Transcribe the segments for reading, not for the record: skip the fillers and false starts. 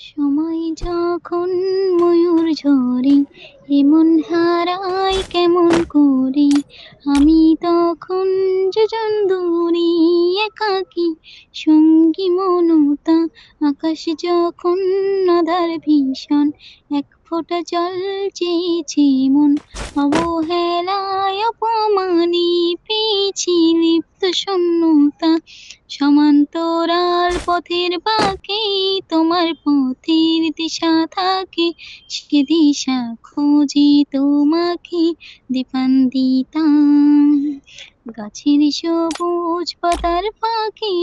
সময় যখন ময়ূর ঝরে এমন হারাই কেমন করে, আমি তখন যোজন দূরে একাকী সঙ্গী মনতা। আকাশ যখন আঁধার ভীষণ, এক ফোঁটা জল চেয়েছে মন, অবহেলায় অপমানে পেয়েছি লিপ্ত শূন্যতা। সমান্তরাল পথের বাঁকে তোমার পথের দিশা থাকে, সে দিশা খোঁজে তোমাকে দিপান্বিতাম। গাছের সবুজ পাতার ফাঁকে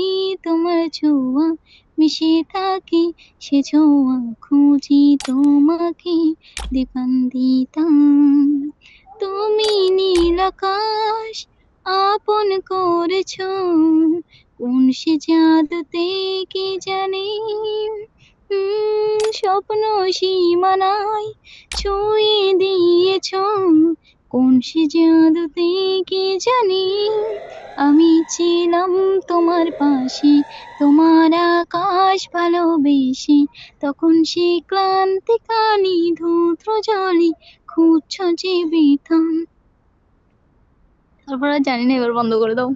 তোমার ছোঁয়া মিশে থাকে, সে ছোঁয়া খুঁজি তোমাকে দিপান্বিতাম। তুমি নীল আকাশ আপন করেছো, কোন সে জাদুতে কে জানে। স্বপ্ন সীমানায় ছুঁয়ে দিয়েছ, কোন সে জাদুতে কে জানে। আমি ছিলাম তোমার পাশে, তোমার আকাশ ভালোবেসে, তখন সে ক্লান্তিকালী ধূত্র জলে খুঁজছ যে বৃথা। তারপর আর জানি না, এবার বন্ধ করে দাও।